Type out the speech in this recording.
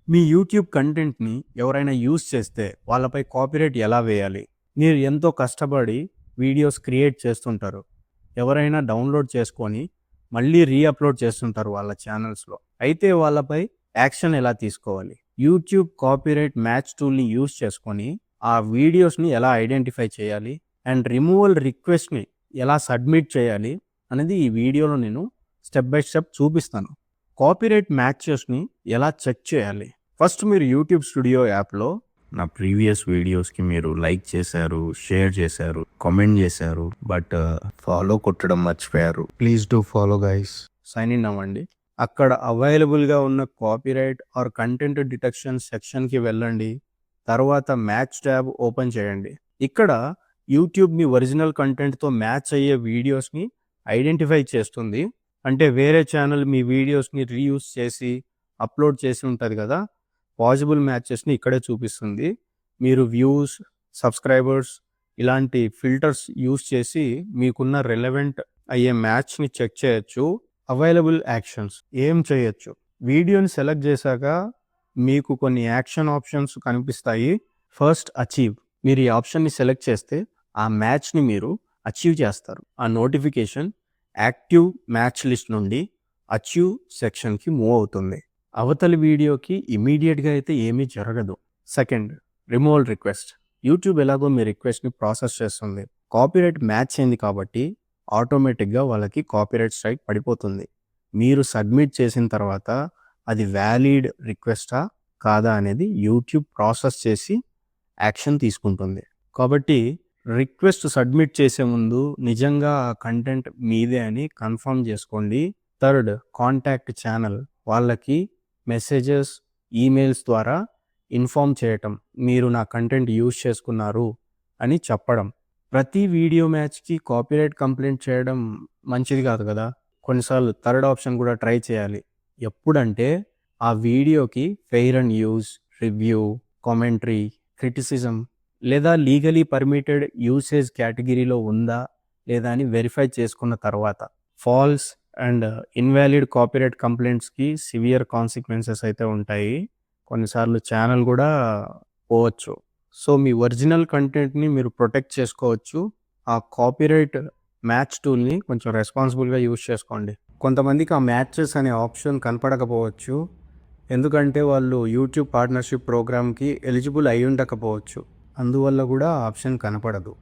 మీ YouTube కంటెంట్‌ని ఎవరైనా use చేస్తే వాళ్ళపై కాపీరైట్ ఎలా వేయాలి? మీరు ఎంతో కష్టపడి వీడియోస్ క్రియేట్ చేస్తుంటారు. ఎవరైనా డౌన్‌లోడ్ చేసుకొని మళ్ళీ అప్‌లోడ్ చేస్తుంటారు వాళ్ళ ఛానల్స్‌లో. అయితే వాళ్ళపై యాక్షన్ ఎలా తీసుకోవాలి? యూట్యూబ్ కాపీరైట్ మ్యాచ్ టూల్‌ని యూజ్ చేసుకొని ఆ వీడియోస్‌ని ఎలా ఐడెంటిఫై చేయాలి? అండ్ రిమూవల్ రిక్వెస్ట్‌ని ఎలా సబ్మిట్ చేయాలి? అనేది ఈ వీడియోలో నేను స్టెప్ బై స్టెప్ చూపిస్తాను. కాపీరైట్ మ్యాచెస్‌ని ఎలా చెక్ చేయాలి? ఫస్ట్ మీరు యూట్యూబ్ స్టూడియో యాప్‌లో నా ప్రీవియస్ వీడియోస్‌కి మీరు లైక్ చేశారు, షేర్ చేశారు, కామెంట్ చేశారు. బట్ ఫాలో కొట్టడం మర్చిపోయారు. Please do follow guys. Sign in అవ్వండి. అక్కడ అవైలబుల్‌గా ఉన్న కాపీరైట్ ఆర్ కంటెంట్ డిటెక్షన్ సెక్షన్‌కి వెళ్ళండి. తర్వాత మ్యాచ్ ట్యాబ్ ఓపెన్ చేయండి. ఇక్కడ యూట్యూబ్ మీ ఒరిజినల్ కంటెంట్‌తో మ్యాచ్ అయ్యే వీడియోస్‌ని ఐడెంటిఫై చేస్తుంది. అంటే వేరే ఛానల్ మీ వీడియోస్‌ని రీయూజ్ చేసి అప్లోడ్ చేసి ఉంటది కదా! పాజిబుల్ మ్యాచెస్‌ని ఇక్కడే చూపిస్తుంది. మీరు వ్యూస్, సబ్స్క్రైబర్స్ ఇలాంటి ఫిల్టర్స్ యూజ్ చేసి మీకున్న రెలెవెంట్ అయ్యే మ్యాచ్‌ని చెక్ చేయొచ్చు. అవైలబుల్ యాక్షన్స్ ఏం చేయొచ్చు? వీడియోని సెలెక్ట్ చేశాక మీకు కొన్ని యాక్షన్ ఆప్షన్స్ కనిపిస్తాయి. First achieve. మీరు ఈ ఆప్షన్‌ని సెలెక్ట్ చేస్తే ఆ మ్యాచ్‌ని మీరు అచీవ్ చేస్తారు. ఆ నోటిఫికేషన్ యాక్టివ్ మ్యాచ్ లిస్ట్ నుండి అచీవ్ సెక్షన్‌కి మూవ్ అవుతుంది. అవతలి వీడియోకి ఇమీడియట్‌గా అయితే ఏమీ జరగదు. Second, removal request. యూట్యూబ్ ఎలాగో మీ రిక్వెస్ట్‌ని ప్రాసెస్ చేస్తుంది. కాపీరైట్ మ్యాచ్ అయింది కాబట్టి ఆటోమేటిక్‌గా వాళ్ళకి కాపీరైట్ స్ట్రైక్ పడిపోతుంది. మీరు సబ్మిట్ చేసిన తర్వాత అది వ్యాలిడ్ రిక్వెస్టా కాదా అనేది యూట్యూబ్ ప్రాసెస్ చేసి యాక్షన్ తీసుకుంటుంది. కాబట్టి రిక్వెస్ట్ సబ్మిట్ చేసే ముందు నిజంగా ఆ కంటెంట్ మీదే అని కన్ఫర్మ్ చేసుకోండి. Third, contact channel. వాళ్ళకి మెసేజెస్, ఈమెయిల్స్ ద్వారా ఇన్ఫార్మ్ చేయటం. మీరు నా కంటెంట్ యూజ్ చేసుకున్నారు అని చెప్పడం. ప్రతి వీడియో మ్యాచ్‌కి కాపీరైట్ కంప్లైంట్ చేయడం మంచిది కాదు కదా! కొన్నిసార్లు థర్డ్ ఆప్షన్ కూడా ట్రై చేయాలి. ఎప్పుడంటే ఆ వీడియోకి fair and use, review, commentary, criticism లేదా లీగలీ పర్మిటెడ్ యూసేజ్ కేటగిరీలో ఉందా లేదా అని వెరిఫై చేసుకున్న తర్వాత. ఫాల్స్ అండ్ ఇన్వాలిడ్ కాపీరైట్ కంప్లైంట్స్‌కి సివియర్ కాన్సిక్వెన్సెస్ అయితే ఉంటాయి. కొన్నిసార్లు ఛానల్ కూడా పోవచ్చు. సో మీ ఒరిజినల్ కంటెంట్‌ని మీరు ప్రొటెక్ట్ చేసుకోవచ్చు. ఆ కాపీరైట్ మ్యాచ్ టూల్‌ని కొంచెం రెస్పాన్సిబుల్‌గా యూజ్ చేసుకోండి. కొంతమందికి ఆ మ్యాచెస్ అనే ఆప్షన్ కనపడకపోవచ్చు. ఎందుకంటే వాళ్ళు యూట్యూబ్ పార్ట్నర్‌షిప్ ప్రోగ్రామ్‌కి ఎలిజిబుల్ అయ్యుండకపోవచ్చు. అందువల్ల కూడా ఆప్షన్ కనపడదు.